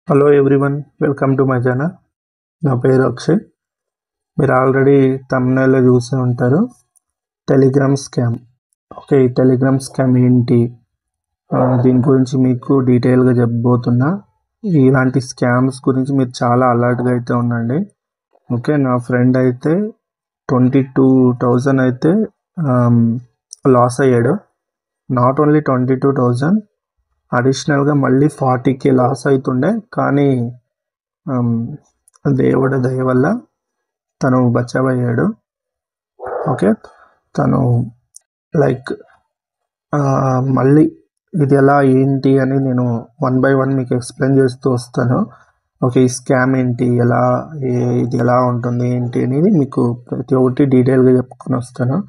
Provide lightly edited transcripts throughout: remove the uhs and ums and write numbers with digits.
Hello everyone, welcome to my channel. నా పేరు అక్షయ్. మీరు ఆల్రెడీ thumbnail చూసే ఉంటారు, టెలిగ్రామ్ స్కామ్. ఓకే, ఈ టెలిగ్రామ్ స్కామ్ ఏంటి, దీని గురించి మీకు డీటెయిల్గా చెప్పబోతున్నా. ఇలాంటి స్కామ్స్ గురించి మీరు చాలా అలర్ట్గా అయితే ఉండండి. ఓకే, నా ఫ్రెండ్ అయితే 22,000 అయితే లాస్ అయ్యాడు. నాట్ ఓన్లీ 22,000, అడిషనల్గా మళ్ళీ 40K లాస్ అవుతుండే. కానీ దేవుడి దయ వల్ల తను బచావ్ అయ్యాడు. ఓకే, తను లైక్ మళ్ళీ ఇది ఎలా ఏంటి అని నేను 1 by 1 మీకు ఎక్స్ప్లెయిన్ చేస్తూ వస్తాను. ఓకే, ఈ స్కామ్ ఏంటి, ఇది ఎలా ఉంటుంది ఏంటి అనేది మీకు ప్రతి ఒక్కటి డీటెయిల్గా చెప్పుకొని వస్తాను.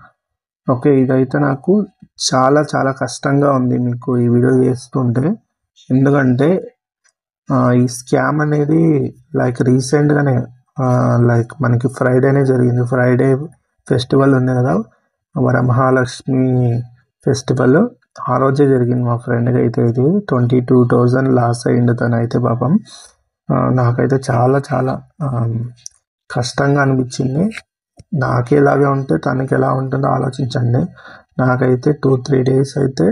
ఓకే, ఇదైతే నాకు చాలా చాలా కష్టంగా ఉంది మీకు ఈ వీడియో చేస్తుంటే. ఎందుకంటే ఈ స్కామ్ అనేది లైక్ రీసెంట్గానే లైక్ మనకి ఫ్రైడేనే జరిగింది. ఫ్రైడే ఫెస్టివల్ ఉంది కదా, వరమహాలక్ష్మి ఫెస్టివల్, ఆ రోజే జరిగింది. మా ఫ్రెండ్కి అయితే ఇది 22,000 లాస్ అయ్యింది తను అయితే. పాపం నాకైతే చాలా చాలా కష్టంగా అనిపించింది. నాకేలాగే ఉంటే తనకి ఎలా ఉంటుందో ఆలోచించండి. నాకైతే 2-3 డేస్ అయితే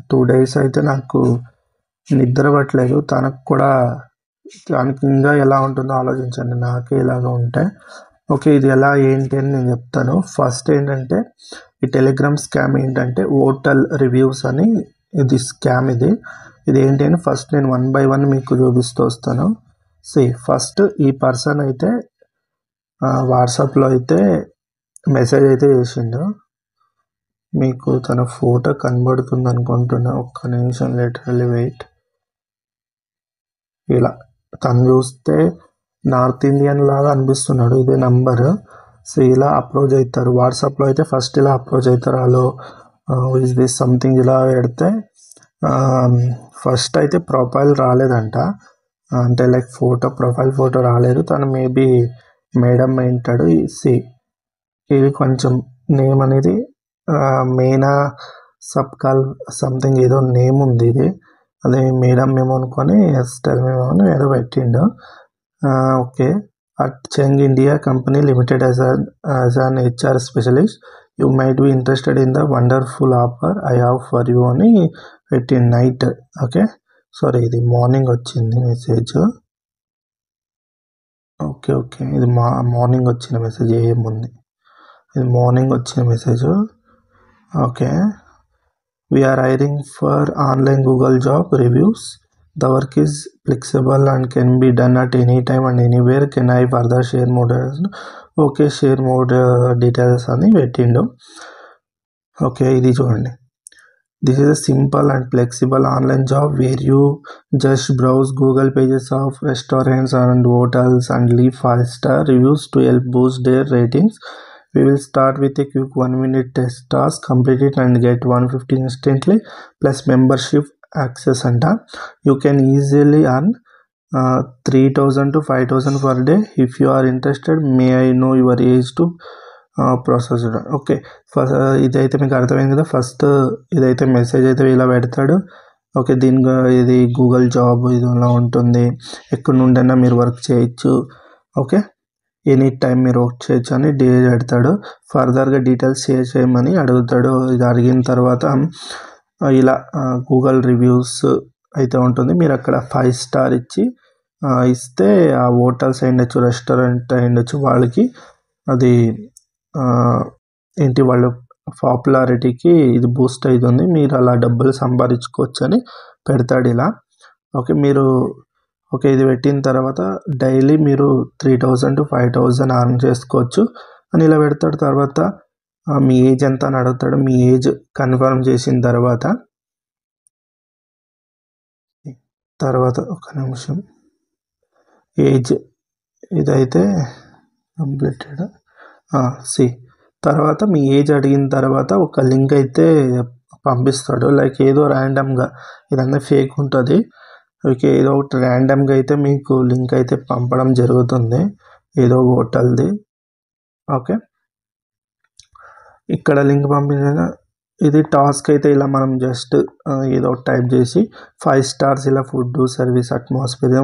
2 డేస్ అయితే నాకు నిద్ర పట్టలేదు. తనకి ఇంకా ఎలా ఉంటుందో ఆలోచించండి, నాకే ఇలాగ ఉంటే. ఓకే, ఇది ఎలా ఏంటి అని నేను చెప్తాను. ఫస్ట్ ఏంటంటే, ఈ టెలిగ్రామ్ స్కామ్ ఏంటంటే హోటల్ రివ్యూస్ అని ఇది స్కామ్. ఇది ఏంటి అని ఫస్ట్ నేను 1 by 1 మీకు చూపిస్తూ వస్తాను. ఫస్ట్ ఈ పర్సన్ అయితే వాట్సాప్లో అయితే మెసేజ్ అయితే చేసిండు. మీకు తన ఫోటో కనబడుతుంది అనుకుంటున్నా, ఒక్క నిమిషం లిటరల్లీ వెయిట్. ఇలా తను చూస్తే నార్త్ ఇండియన్ లాగా అనిపిస్తున్నాడు, ఇదే నంబర్. ఇలా అప్రోచ్ అవుతారు వాట్సాప్లో అయితే. ఫస్ట్ ఇలా అప్రోచ్ అవుతారు, హలో ఇస్ దిస్ సంథింగ్ ఇలా పెడితే ఫస్ట్ అయితే ప్రొఫైల్ రాలేదంట. అంటే లైక్ ప్రొఫైల్ ఫోటో రాలేదు. తను మేబీ మేడం ఉంటాడు. ఇది కొంచెం నేమ్ అనేది మేనా సబ్కాల్ సంథింగ్ ఏదో నేమ్ ఉంది. ఇది అదే మేడం మేము అనుకొని ఎస్టల్ మేము అని ఏదో పెట్టిండు. Okay, at Cheng India company limited as an HR specialist you might be interested in the wonderful offer I have for you అని పెట్టిండు నైట్. ఓకే, సారీ, ఇది మార్నింగ్ వచ్చింది మెసేజ్. ఓకే, ఇది మార్నింగ్ వచ్చిన మెసేజ్, ఏముంది ఇది మార్నింగ్ వచ్చిన message. Okay, we are hiring for online Google job reviews. The work is flexible and can be done at any time and anywhere. Can I further share more details? Okay, share more details అని పెట్టిండు. Okay, ఇది చూడండి. This is a simple and flexible online job where you just browse Google pages of restaurants and hotels and leave 5-star reviews to help boost their ratings. We will start with a quick 1-minute test task. Complete it and get 150 instantly plus membership access anta. You can easily earn 3,000 to 5,000 per day. If you are interested, may I know your age to process. Okay, first ఇదైతే మీకు అర్థమైంది కదా. First ఇదైతే message అయితే ఇలా పెడతాడు. Okay, ఇది Google job, ఇది ఇలా ఉంటుంది, ఎక్కడి నుండైనా మీరు వర్క్ చేయొచ్చు. ఓకే, ఎనీ టైం మీరు వర్క్ చేయొచ్చు అని పెడతాడు. ఫర్దర్గా డీటెయిల్స్ షేర్ చేయమని అడుగుతాడు. ఇది అడిగిన తర్వాత ఇలా గూగుల్ రివ్యూస్ అయితే ఉంటుంది. మీరు అక్కడ 5-star ఇస్తే ఆ హోటల్స్ అయ్యుండొచ్చు, రెస్టారెంట్ అయ్యుండొచ్చు, వాళ్ళకి అది ఏంటి వాళ్ళ పాపులారిటీకి ఇది బూస్ట్ అవుతుంది, మీరు అలా డబ్బులు సంపాదించుకోవచ్చు అని పెడతాడు ఇలా. ఓకే, ఇది పెట్టిన తర్వాత డైలీ మీరు 3,000 to 5,000 అర్న్ చేసుకోవచ్చు అని ఇలా పెడతాడు. తర్వాత మీ ఏజ్ ఎంత అని అడుగుతాడు. మీ ఏజ్ కన్ఫర్మ్ చేసిన తర్వాత ఒక నిమిషం, ఏజ్ ఇదైతే కంప్లీటెడ్. తర్వాత మీ ఏజ్ అడిగిన తర్వాత ఒక లింక్ అయితే పంపిస్తాడు. లైక్ ఏదో ర్యాండమ్గా, ఇదంతా ఫేక్ ఉంటుంది. ఓకే, ఏదో ఒకటి ర్యాండమ్గా అయితే మీకు లింక్ అయితే పంపడం జరుగుతుంది, ఏదో హోటల్ది. ఓకే, ఇక్కడ లింక్ పంపించిన ఇది టాస్క్ అయితే ఇలా మనం జస్ట్ ఏదో టైప్ చేసి 5 స్టార్స్ ఇలా ఫుడ్ సర్వీస్ అట్మాస్ఫియర్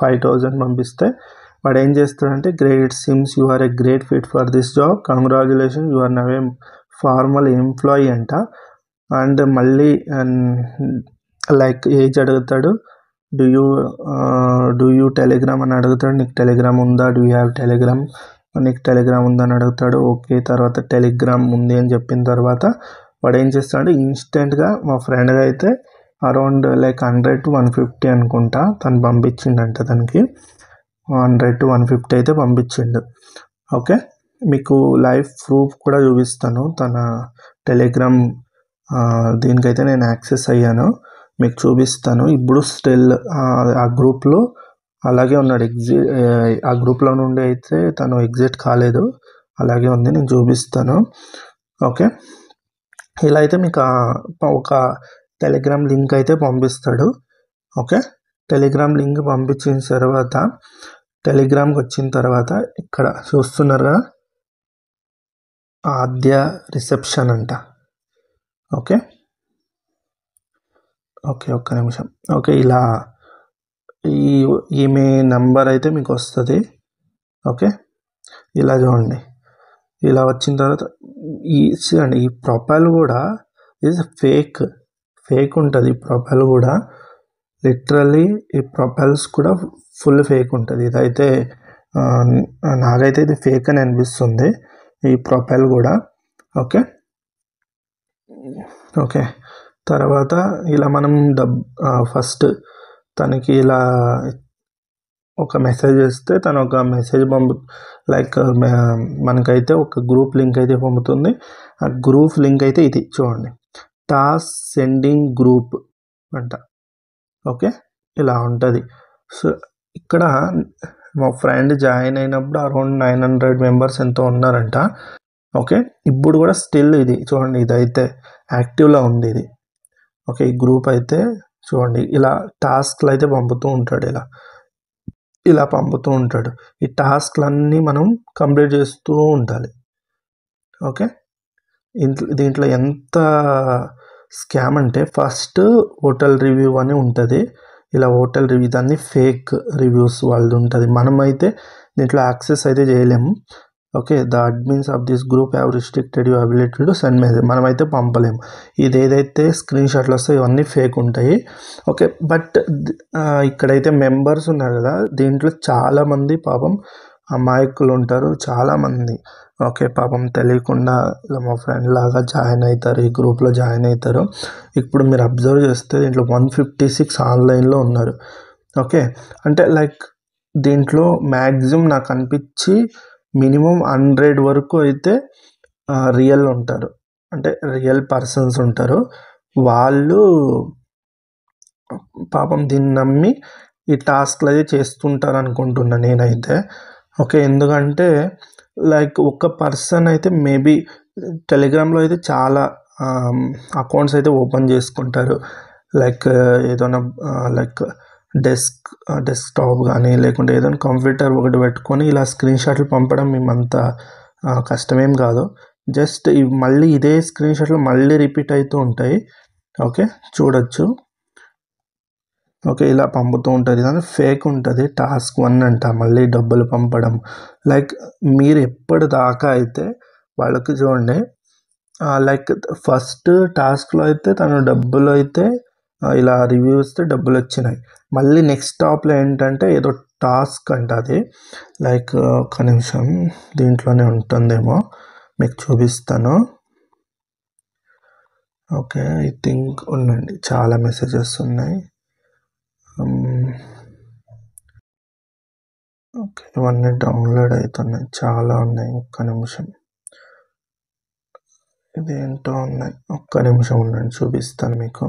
5,000 పంపిస్తే వాడు ఏం చేస్తాడంటే great seems you are a great fit for this job, congratulation you are now a formal employee అంట. అండ్ మళ్ళీ లైక్ ఏజ్ అడుగుతాడు, డూ యూ టెలిగ్రామ్ అని అడుగుతాడు, నీకు టెలిగ్రామ్ ఉందా, డూ యూ హ్యావ్ టెలిగ్రామ్, నీకు టెలిగ్రామ్ ఉందని అడుగుతాడు. ఓకే, తర్వాత టెలిగ్రామ్ ఉంది అని చెప్పిన తర్వాత వాడు ఏం చేస్తాడంటే ఇన్స్టెంట్గా మా ఫ్రెండ్గా అయితే అరౌండ్ లైక్ 100 to 150 అనుకుంటా తను పంపించిండంట, తనకి 100 to 150 అయితే పంపించిండు. ఓకే, మీకు లైవ్ ప్రూఫ్ కూడా చూపిస్తాను. తన టెలిగ్రామ్ దీనికైతే నేను యాక్సెస్ అయ్యాను, మీకు చూపిస్తాను. ఇప్పుడు స్టిల్ ఆ గ్రూప్లో అలాగే ఉన్నాడు. ఆ గ్రూప్లో నుండి అయితే తను ఎగ్జిట్ కాలేదు, అలాగే ఉంది, నేను చూపిస్తాను. ఓకే, ఇలా అయితే మీకు ఒక టెలిగ్రామ్ లింక్ అయితే పంపిస్తాడు. ఓకే, టెలిగ్రామ్ లింక్ పంపించిన తర్వాత టెలిగ్రామ్కి వచ్చిన తర్వాత ఇక్కడ చూస్తున్నారు కదా ఆద్య రిసెప్షన్ అంట. ఓకే ఓకే, ఒక్క నిమిషం. ఓకే, ఇలా ఈమె నెంబర్ అయితే మీకు వస్తుంది. ఓకే, ఇలా చూడండి. ఇలా వచ్చిన తర్వాత చూడండి, ఈ ప్రొఫైల్ కూడా ఇది ఫేక్ ఉంటుంది. ఈ ప్రొఫైల్ కూడా లిటరల్లీ ఈ ప్రొఫైల్స్ కూడా ఫుల్ ఫేక్ ఉంటుంది. ఇదైతే నాకైతే ఇది ఫేక్ అని అనిపిస్తుంది, ఈ ప్రొఫైల్ కూడా. ఓకే ఓకే, తర్వాత ఇలా మనం ఫస్ట్ తనకి ఇలా ఒక మెసేజ్ చేస్తే తను ఒక మెసేజ్ లైక్ మనకైతే ఒక గ్రూప్ లింక్ అయితే పంపుతుంది. ఆ గ్రూప్ లింక్ అయితే ఇది చూడండి, టాస్క్ సెండింగ్ గ్రూప్ అంట. ఓకే, ఇలా ఉంటుంది. సో ఇక్కడ మా ఫ్రెండ్ జాయిన్ అయినప్పుడు అరౌండ్ 900 మెంబర్స్ ఎంతో ఉన్నారంట. ఓకే, ఇప్పుడు కూడా స్టిల్ ఇది చూడండి, ఇదైతే యాక్టివ్లో ఉంది ఇది. ఓకే, ఈ గ్రూప్ అయితే చూడండి, ఇలా టాస్క్లు అయితే పంపుతూ ఉంటాడు, ఇలా పంపుతూ ఉంటాడు. ఈ టాస్క్లన్నీ మనం కంప్లీట్ చేస్తూ ఉండాలి. ఓకే, దీంట్లో ఎంత స్కామ్ అంటే ఫస్ట్ హోటల్ రివ్యూ అని ఉంటుంది. ఇలా హోటల్ రివ్యూ దాన్ని ఫేక్ రివ్యూస్ వాళ్ళది ఉంటుంది. మనమైతే దీంట్లో యాక్సెస్ అయితే చేయలేము. Okay, the admins of this group have restricted you ability to send message, మనమైతే పంపలేము. ఇది ఏదైతే స్క్రీన్ షాట్లు వస్తాయో ఇవన్నీ ఫేక్ ఉంటాయి. ఓకే, బట్ ఇక్కడైతే మెంబర్స్ ఉన్నారు కదా, దీంట్లో చాలామంది పాపం అమాయకులు ఉంటారు, చాలామంది. ఓకే, పాపం తెలియకుండా ఇలా మా ఫ్రెండ్ లాగా జాయిన్ అవుతారు, ఈ గ్రూప్లో జాయిన్ అవుతారు. ఇప్పుడు మీరు అబ్జర్వ్ చేస్తే దీంట్లో 156 ఆన్లైన్లో ఉన్నారు. ఓకే, అంటే లైక్ దీంట్లో మ్యాక్సిమం నాకు అనిపించి మినిమం 100 వరకు అయితే రియల్ ఉంటారు, అంటే రియల్ పర్సన్స్ ఉంటారు. వాళ్ళు పాపం దీన్ని నమ్మి ఈ టాస్క్లు అయితే చేస్తుంటారు అనుకుంటున్నాను నేనైతే. ఓకే, ఎందుకంటే లైక్ ఒక పర్సన్ అయితే మేబీ టెలిగ్రామ్లో అయితే చాలా అకౌంట్స్ అయితే ఓపెన్ చేసుకుంటారు. లైక్ ఏదైనా లైక్ డెస్క్టాప్ కానీ లేకుంటే ఏదైనా కంప్యూటర్ ఒకటి పెట్టుకొని ఇలా స్క్రీన్ షాట్లు పంపడం మేమంతా కష్టమేం కాదు. జస్ట్ మళ్ళీ ఇదే స్క్రీన్ షాట్లు మళ్ళీ రిపీట్ అవుతూ ఉంటాయి. ఓకే, చూడొచ్చు. ఓకే, ఇలా పంపుతూ ఉంటుంది, కానీ ఫేక్ ఉంటుంది. టాస్క్ 1 అంట, మళ్ళీ డబ్బులు పంపడం. లైక్ మీరు ఎప్పటిదాకా అయితే వాళ్ళకి చూడండి, లైక్ ఫస్ట్ టాస్క్లో అయితే తను డబ్బులు అయితే ఇలా రివ్యూ ఇస్తే డబ్బులు వచ్చినాయి. మళ్ళీ నెక్స్ట్ టాప్లో ఏంటంటే ఏదో టాస్క్ అంట, అది లైక్ ఒక నిమిషం దీంట్లోనే ఉంటుందేమో, మీకు చూపిస్తాను. ఓకే, ఐ థింక్ ఉండండి, చాలా మెసేజెస్ ఉన్నాయి. ఓకే, ఇవన్నీ డౌన్లోడ్ అవుతున్నాయి, చాలా ఉన్నాయి. ఒక్క నిమిషం, ఇదేంటో ఉన్నాయి, ఒక్క నిమిషం ఉండండి, చూపిస్తాను మీకు.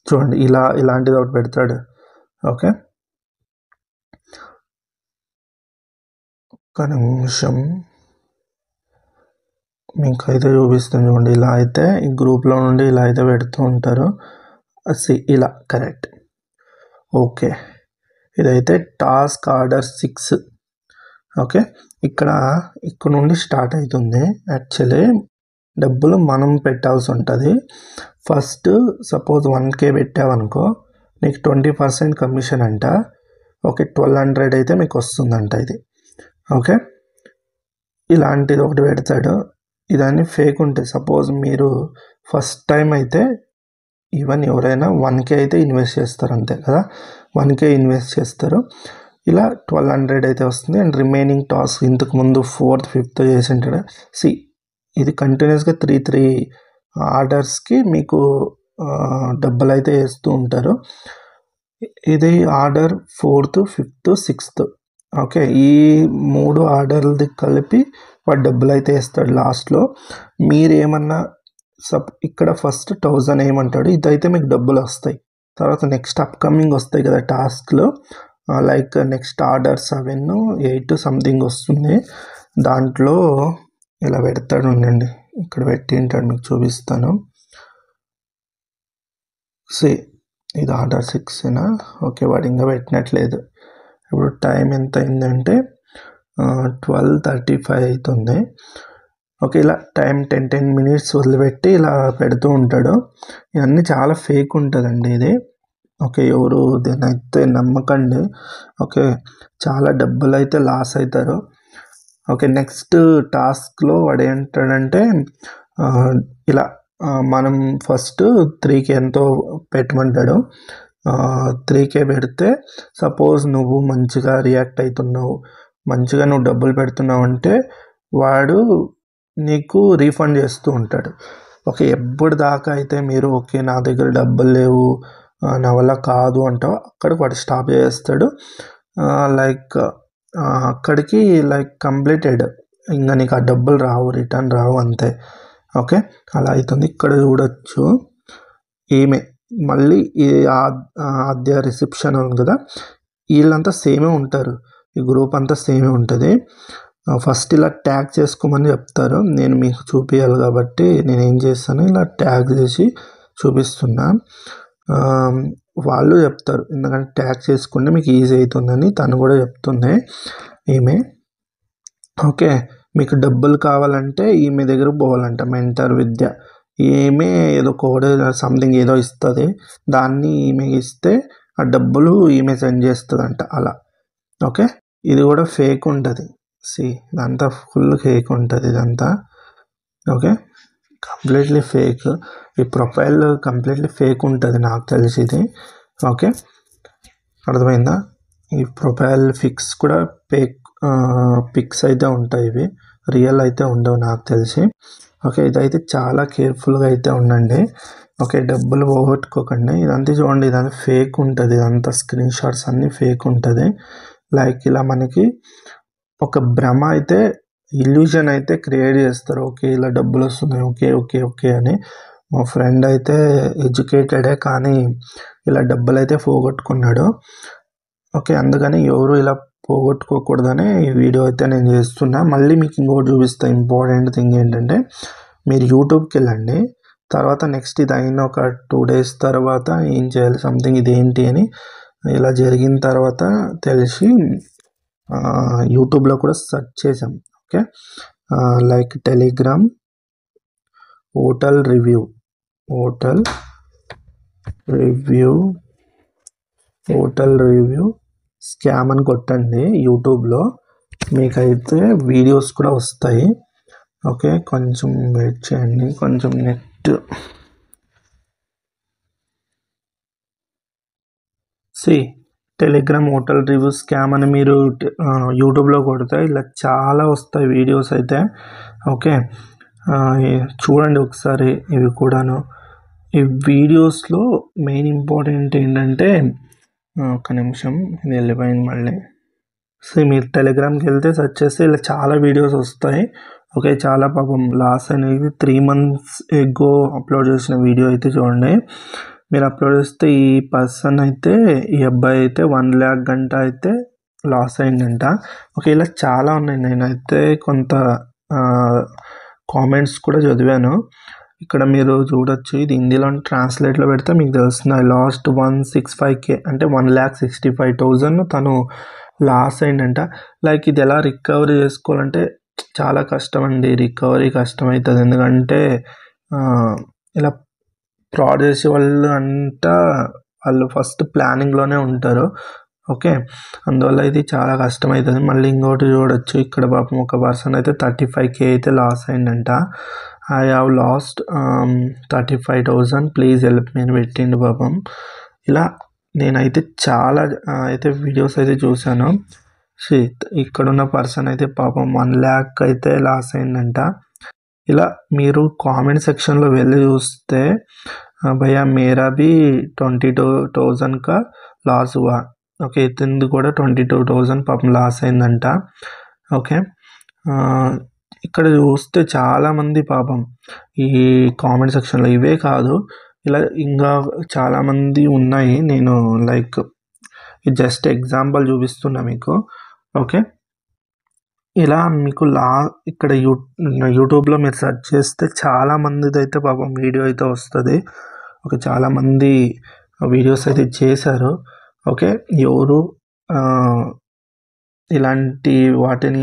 చూడండి, ఇలాంటిది ఒకటి పెడతాడు. ఓకే, ఒక్క నిమిషం మీకు అయితే చూపిస్తాను. చూడండి, ఇలా అయితే ఈ గ్రూప్లో నుండి ఇలా అయితే పెడుతూ ఉంటారు. ఇలా కరెక్ట్. ఓకే, ఇదైతే టాస్క్ ఆర్డర్ 6. ఓకే, ఇక్కడ నుండి స్టార్ట్ అవుతుంది. యాక్చువల్లీ డబ్బులు మనం పెట్టాల్సి ఉంటుంది. ఫస్ట్ సపోజ్ 1K పెట్టావనుకో, నీకు 20% కమిషన్ అంట. ఓకే, 1200 అయితే మీకు వస్తుందంట ఇది. ఓకే, ఇలాంటిది ఒకటి పెడతాడు. ఇదన్నీ ఫేక్ ఉంటాయి. సపోజ్ మీరు ఫస్ట్ టైం అయితే ఈవెన్ ఎవరైనా 1K అయితే ఇన్వెస్ట్ చేస్తారు అంతే కదా, 1K ఇన్వెస్ట్ చేస్తారు. ఇలా 1200 అయితే వస్తుంది. అండ్ రిమైనింగ్ టాస్క్ ఇంతకు ముందు 4th 5th చేసి ఉంటాడు. ఇది కంటిన్యూస్గా 3 ఆర్డర్స్కి మీకు డబ్బులు అయితే వేస్తూ ఉంటారు. ఇది order 4th 5th 6th. Okay, ఈ 3 ఆర్డర్లది కలిపి వాడు డబ్బులు అయితే వేస్తాడు లాస్ట్లో. మీరేమన్నా ఇక్కడ ఫస్ట్ 1000 ఏమంటాడు, ఇదైతే మీకు డబ్బులు వస్తాయి. తర్వాత నెక్స్ట్ అప్కమింగ్ వస్తాయి కదా టాస్క్లో, లైక్ నెక్స్ట్ ఆర్డర్ 7 8 సంథింగ్ వస్తుంది. దాంట్లో ఇలా పెడతాడు, ఉండండి ఇక్కడ పెట్టి ఉంటాడు, మీకు చూపిస్తాను. ఇది ఆర్డర్ 6 ఓకే, వాడు ఇంకా పెట్టినట్లేదు. ఇప్పుడు టైం ఎంత అయిందంటే 12:35 అవుతుంది. ఓకే, ఇలా టైం 10 minutes వదిలిపెట్టి ఇలా పెడుతూ ఉంటాడు. ఇవన్నీ చాలా ఫేక్ ఉంటుందండి ఇది. ఓకే, ఎవరు దీనైతే నమ్మకండి. ఓకే, చాలా డబ్బులు అయితే లాస్ అవుతారు. ఓకే, నెక్స్ట్ టాస్క్లో వాడు ఏంటాడంటే ఇలా మనం ఫస్ట్ 3K ఎంతో పెట్టమంటాడు. 3K పెడితే సపోజ్ నువ్వు మంచిగా రియాక్ట్ అవుతున్నావు, మంచిగా నువ్వు డబ్బులు పెడుతున్నావు అంటే వాడు నీకు రీఫండ్ చేస్తూ ఉంటాడు. ఓకే, ఎప్పుడు దాకా అయితే మీరు ఓకే నా దగ్గర డబ్బులు లేవు, నా వల్ల కాదు అంటావు, అక్కడికి వాడు స్టాప్ చేస్తాడు. లైక్ అక్కడికి లైక్ కంప్లీటెడ్, ఇంకా నీకు ఆ డబ్బులు రావు, రిటర్న్ రావు అంతే. ఓకే, అలా అవుతుంది. ఇక్కడ చూడొచ్చు, ఈమె మళ్ళీ ఈ ఆద్య రిసెప్షన్ ఉంది కదా, వీళ్ళంతా సేమే ఉంటారు. ఈ గ్రూప్ అంతా సేమే ఉంటుంది. ఫస్ట్ ఇలా ట్యాగ్ చేసుకోమని చెప్తారు. నేను మీకు చూపించాలి కాబట్టి నేను ఏం చేస్తాను, ఇలా ట్యాగ్ చేసి చూపిస్తున్నా. వాళ్ళు చెప్తారు, ఎందుకంటే ట్యాగ్ చేసుకుంటే మీకు ఈజీ అవుతుందని తను కూడా చెప్తుంది ఈమె. ఓకే, మీకు డబ్బులు కావాలంటే ఈమె దగ్గర పోవాలంట, మెంటర్ విద్య. ఈమె ఏదో కోడ్ సంథింగ్ ఏదో ఇస్తుంది, దాన్ని ఈమె ఇస్తే ఆ డబ్బులు ఈమె సెండ్ చేస్తుందంట అలా. ఓకే, ఇది కూడా ఫేక్ ఉంటుంది. ఇదంతా ఫుల్ ఫేక్ ఉంటుంది ఇదంతా. Okay, completely fake. ఈ ప్రొఫైల్ కంప్లీట్లీ ఫేక్ ఉంటుంది నాకు తెలిసి ఇది. ఓకే, అర్థమైందా? ఈ ప్రొఫైల్ పిక్స్ కూడా ఫేక్ పిక్స్ అయితే ఉంటాయి, ఇవి రియల్ అయితే ఉండవు నాకు తెలిసి. ఓకే, ఇదైతే చాలా కేర్ఫుల్గా అయితే ఉండండి. ఓకే, డబ్బులు పోగొట్టుకోకండి. ఇదంతా చూడండి, ఇదంతా ఫేక్ ఉంటుంది, ఇదంతా స్క్రీన్ షాట్స్ అన్నీ ఫేక్ ఉంటుంది. లైక్ ఇలా మనకి ఒక భ్రమ అయితే, ఇల్యూజన్ అయితే క్రియేట్ చేస్తారు. ఓకే, ఇలా డబ్బులు వస్తున్నాయి, ఓకే ఓకే ఓకే అని. మా ఫ్రెండ్ అయితే ఎడ్యుకేటెడే, కానీ ఇలా డబ్బులు అయితే పోగొట్టుకున్నాడు. ఓకే, అందుకని ఎవరు ఇలా పోగొట్టుకోకూడదని ఈ వీడియో అయితే నేను చేస్తున్నా. మళ్ళీ మీకు ఇంకోటి చూపిస్తా. ఇంపార్టెంట్ థింగ్ ఏంటంటే, మీరు యూట్యూబ్కి వెళ్ళండి, తర్వాత నెక్స్ట్ ఇది అయిన ఒక 2 days తర్వాత ఏం చేయాలి, సంథింగ్ ఇదేంటి అని ఇలా జరిగిన తర్వాత తెలిసి యూట్యూబ్లో కూడా సెర్చ్ చేసాం. Okay, like Telegram hotel review scam అని కొట్టండి యూట్యూబ్లో, మీకైతే వీడియోస్ కూడా వస్తాయి. ఓకే, కొంచెం వెయిట్ చేయండి, కొంచెం net. Telegram hotel review scam అని మీరు యూట్యూబ్లో కొడితే ఇలా చాలా వస్తాయి వీడియోస్ అయితే. ఓకే, చూడండి ఒకసారి ఇవి కూడాను. ఈ వీడియోస్లో మెయిన్ ఇంపార్టెంట్ ఏంటంటే, ఒక నిమిషం, ఇది వెళ్ళిపోయింది మళ్ళీ. మీరు టెలిగ్రామ్కి వెళ్తే సెర్చ్ చేస్తే ఇలా చాలా వీడియోస్ వస్తాయి. ఓకే, చాలా పాపం లాస్ అనేది 3 months ఎగో అప్లోడ్ చేసిన వీడియో అయితే చూడండి. మీరు అప్లోడ్ చేస్తే ఈ పర్సన్ అయితే, ఈ అబ్బాయి అయితే 1 lakh గంట అయితే లాస్ అయిందంట. ఓకే, ఇలా చాలా ఉన్నాయి. నేనైతే కొంత కామెంట్స్ కూడా చదివాను. ఇక్కడ మీరు చూడొచ్చు, ఇది హిందీలో ట్రాన్స్లేట్లో పెడితే మీకు తెలుస్తుంది. లాస్ట్ 165K అంటే 1,65,000 తను లాస్ అయిందంట. లైక్ ఇది ఎలా రికవరీ చేసుకోవాలంటే చాలా కష్టం అండి. రికవరీ కష్టమవుతుంది. ఎందుకంటే ఇలా ఫ్రాడ్ చేసే వాళ్ళు అంతా వాళ్ళు ఫస్ట్ ప్లానింగ్లోనే ఉంటారు. ఓకే, అందువల్ల ఇది చాలా కష్టమవుతుంది. మళ్ళీ ఇంకోటి చూడొచ్చు, ఇక్కడ పాపం ఒక పర్సన్ అయితే 35K అయితే లాస్ అయిందంట. I have lost 35,000 please help me అని పెట్టిండు పాపం. ఇలా నేనైతే చాలా అయితే వీడియోస్ అయితే చూశాను. ఇక్కడున్న పర్సన్ అయితే పాపం 1 lakh అయితే లాస్ అయిందంట. ఇలా మీరు కామెంట్ సెక్షన్లో వెళ్ళి చూస్తే భయ్యా మేరా బి 22,000 కా లాస్ హువా. ఓకే, ఇతనిది కూడా 22,000 పాపం లాస్ అయిందంట. ఓకే, ఇక్కడ చూస్తే చాలామంది పాపం ఈ కామెంట్ సెక్షన్లో ఇవే కాదు, ఇలా ఇంకా చాలామంది ఉన్నాయి. నేను లైక్ జస్ట్ ఎగ్జాంపుల్ చూపిస్తున్నా మీకు. ఓకే, ఇలా మీకు ఇక్కడ యూట్యూబ్లో మీరు సెర్చ్ చేస్తే చాలామందిది అయితే పాపం వీడియో అయితే వస్తుంది. ఓకే, చాలామంది వీడియోస్ అయితే చేశారు. ఓకే, ఎవరు ఇలాంటి వాటిని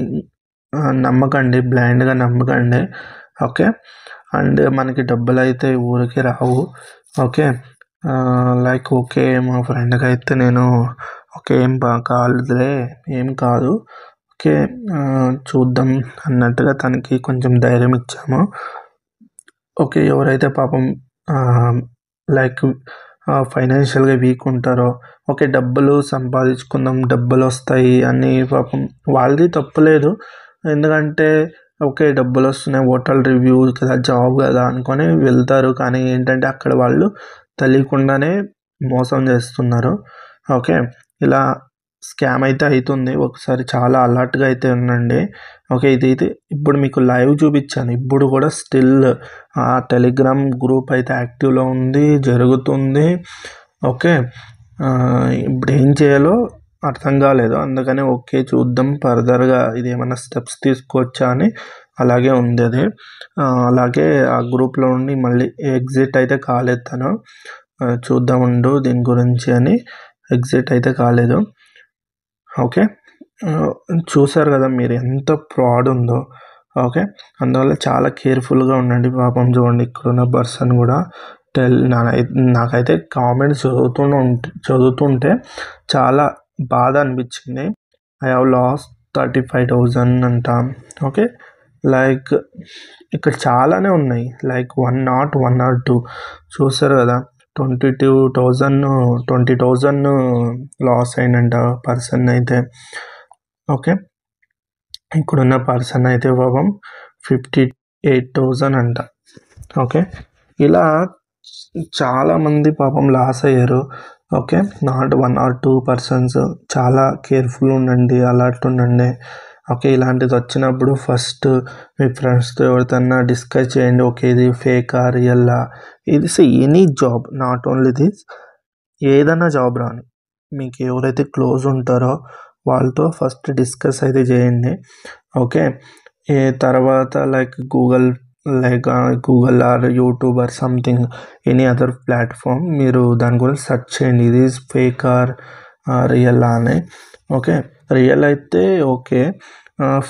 నమ్మకండి, బ్లైండ్గా నమ్మకండి. ఓకే, అండ్ మనకి డబ్బులు అయితే ఊరికే రావు. ఓకే, లైక్ ఓకే మా ఫ్రెండ్కి అయితే నేను ఓకే ఏం కాదులే, ఏం కాదు, ఓకే చూద్దాం అన్నట్టుగా తనకి కొంచెం ధైర్యం ఇచ్చాము. ఓకే, ఎవరైతే పాపం లైక్ ఫైనాన్షియల్గా వీక్ ఉంటారో, ఓకే డబ్బులు సంపాదించుకుందాం, డబ్బులు వస్తాయి అని పాపం వాళ్ళది తప్పులేదు. ఎందుకంటే ఓకే డబ్బులు వస్తున్నాయి, హోటల్ రివ్యూ కదా, జాబ్ కదా అనుకొని వెళ్తారు. కానీ ఏంటంటే అక్కడ వాళ్ళు తెలియకుండానే మోసం చేస్తున్నారు. ఓకే, ఇలా స్కామ్ అయితే అవుతుంది. ఒకసారి చాలా అలర్ట్గా అయితే ఉండండి. ఓకే, ఇదైతే ఇప్పుడు మీకు లైవ్ చూపించాను. ఇప్పుడు కూడా స్టిల్ ఆ టెలిగ్రామ్ గ్రూప్ అయితే యాక్టివ్లో ఉంది, జరుగుతుంది. ఓకే, ఇప్పుడు ఏం చేయాలో అర్థం కాలేదు, అందుకని ఓకే చూద్దాం ఫర్దర్గా ఇది ఏమైనా స్టెప్స్ తీసుకోవచ్చా అని అలాగే ఉంది అది. అలాగే ఆ గ్రూప్లో ఉండి మళ్ళీ ఎగ్జిట్ అయితే కాలేదు తను. చూద్దాముండు దీని గురించి అని ఎగ్జిట్ అయితే కాలేదు. ఓకే, చూసారు కదా మీరు ఎంత ఫ్రాడ్ ఉందో. ఓకే, అందువల్ల చాలా కేర్ఫుల్గా ఉండండి. పాపం చూడండి ఇక్కడున్న పర్సన్ కూడా నాకైతే కామెంట్స్ చదువుతుంటే చాలా బాధ అనిపించింది. ఐ హ్యావ్ లాస్ట్ 35,000 అంట. ఓకే, లైక్ ఇక్కడ చాలానే ఉన్నాయి, లైక్ 1 or 2 చూసారు కదా. 20,000 లాస్ అయిందంట పర్సన్ అయితే. ఓకే, ఇక్కడున్న పర్సన్ అయితే పాపం 58,000 అంట. ఓకే, ఇలా చాలామంది పాపం లాస్ అయ్యారు. Okay, not 1 or 2 persons. చాలా కేర్ఫుల్ ఉండండి, అలర్ట్ ఉండండి. ఓకే, ఇలాంటిది వచ్చినప్పుడు ఫస్ట్ మీ ఫ్రెండ్స్తో ఎవరితోన్నా డిస్కస్ చేయండి. ఓకే, ఇది ఫేకా రియల్లా. ఇది any job, not only this, ఏదైనా జాబ్ రాని మీకు ఎవరైతే క్లోజ్ ఉంటారో వాళ్ళతో ఫస్ట్ డిస్కస్ అయితే చేయండి. ఓకే, తర్వాత like Google or YouTube or something any other platform మీరు దాని గురించి సెర్చ్ చేయండి, ఇది ఫేక్ ఆర్ రియల్ అని. ఓకే, రియల్ అయితే ఓకే,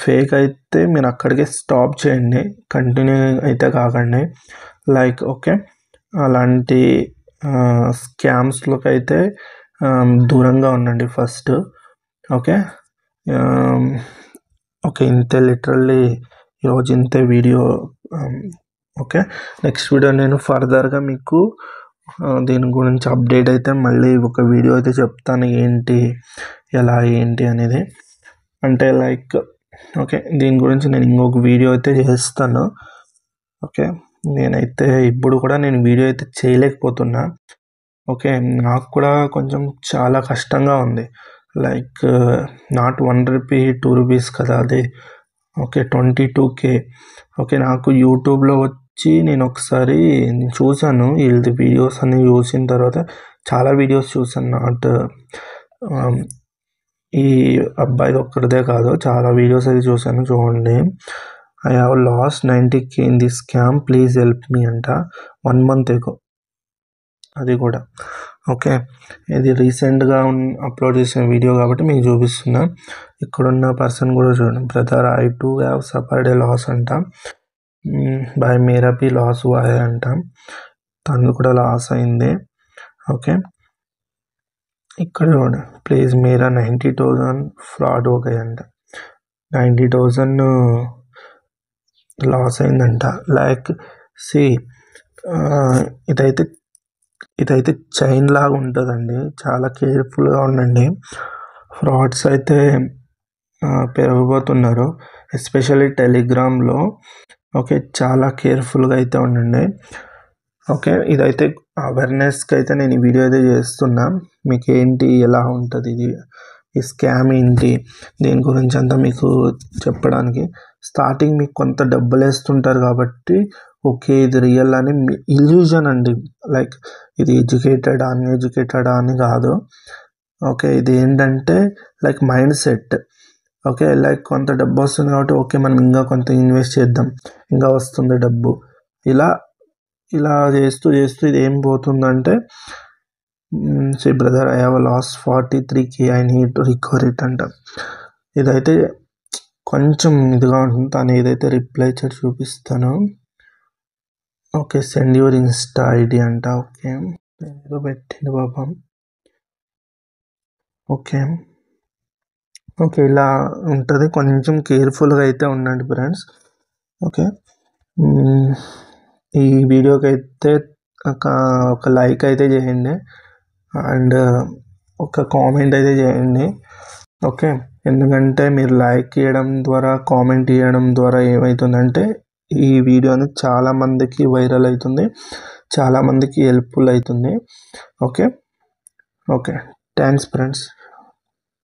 ఫేక్ అయితే మీరు అక్కడికే స్టాప్ చేయండి, కంటిన్యూ అయితే కాకండి. లైక్ ఓకే, అలాంటి స్కామ్స్లోకి అయితే దూరంగా ఉండండి ఫస్ట్. ఓకే, ఓకే ఇంతే, లిటరల్లీ ఈరోజు ఇంతే వీడియో. ఓకే, నెక్స్ట్ వీడియో నేను ఫర్దర్గా మీకు దీని గురించి అప్డేట్ అయితే మళ్ళీ ఒక వీడియో అయితే చెప్తాను, ఏంటి ఎలా ఏంటి అనేది. అంటే లైక్ ఓకే, దీని గురించి నేను ఇంకొక వీడియో అయితే చేస్తాను. ఓకే, నేనైతే ఇప్పుడు కూడా నేను వీడియో అయితే చేయలేకపోతున్నా. ఓకే, నాకు కూడా కొంచెం చాలా కష్టంగా ఉంది. లైక్ నాట్ 1 rupee 2 rupees కదా అది. Okay, 22K. ఓకే, నాకు యూట్యూబ్లో వచ్చి నేను ఒకసారి చూశాను వీళ్ళది వీడియోస్ అన్ని. చూసిన తర్వాత చాలా వీడియోస్ చూశాను, నాట్ ఈ అబ్బాయిది ఒక్కడిదే కాదు, చాలా వీడియోస్ అయితే చూశాను. చూడండి, I have lost 90K in this scam please help me అంట, 1 month ago. అది కూడా ఓకే, ఇది రీసెంట్గా అప్లోడ్ చేసిన వీడియో కాబట్టి మీకు చూపిస్తున్నా. ఇక్కడున్న పర్సన్ కూడా చూడండి, brother I too have suffered a loss అంట, బై మేరా బి లాస్ హువా హై అంట, తను కూడా లాస్ అయింది. ఓకే, ఇక్కడ చూడండి, ప్లీజ్ మేరా 90,000 ఫ్రాడ్ హో గయా అంట, 90,000 లాస్ అయిందంట. లైక్ సి ఇదైతే చైన్ లాగా ఉంటుందండి, చాలా కేర్ఫుల్గా ఉండండి. ఫ్రాడ్స్ అయితే పెరిగిపోతున్నారు, ఎస్పెషల్లీ టెలిగ్రామ్లో. ఓకే, చాలా కేర్ఫుల్గా అయితే ఉండండి. ఓకే, ఇదైతే అవేర్నెస్కి అయితే నేను ఈ వీడియో అయితే చేస్తున్నా. మీకు ఏంటి, ఎలా ఉంటుంది ఇది, ఈ స్కామ్ ఏంటి, దీని గురించి అంతా మీకు చెప్పడానికి. స్టార్టింగ్ మీకు కొంత డబ్బులు వేస్తుంటారు కాబట్టి ఓకే ఇది రియల్ అని ఇల్యూజన్ అండి. లైక్ ఇది ఎడ్యుకేటెడ్ అన్ఎడ్యుకేటెడ్ అని కాదు. ఓకే, ఇది ఏంటంటే like mind set. Okay, like కొంత డబ్బు వస్తుంది కాబట్టి ఓకే మనం ఇంకా కొంత ఇన్వెస్ట్ చేద్దాం, ఇంకా వస్తుంది డబ్బు, ఇలా చేస్తూ ఇది ఏం పోతుందంటే, see brother I have loss 43K, I need to recover it అంట. ఇదైతే కొంచెం ఇదిగా ఉంటుంది. తను ఏదైతే రిప్లై ఇచ్చాడు చూపిస్తాను. Okay, send your Insta ID అంట. ఓకే, ఏదో పెట్టింది పాపం. ఓకే, ఇలా ఉంటుంది, కొంచెం కేర్ఫుల్గా అయితే ఉండండి ఫ్రెండ్స్. ఓకే, ఈ వీడియోకి అయితే ఒక లైక్ అయితే చేయండి అండ్ ఒక కామెంట్ అయితే చేయండి. ఓకే, ఎందుకంటే మీరు లైక్ చేయడం ద్వారా, కామెంట్ చేయడం ద్వారా ఏమవుతుందంటే ఈ వీడియో అనేది చాలామందికి వైరల్ అవుతుంది, చాలామందికి హెల్ప్ఫుల్ అవుతుంది. Okay, thanks friends.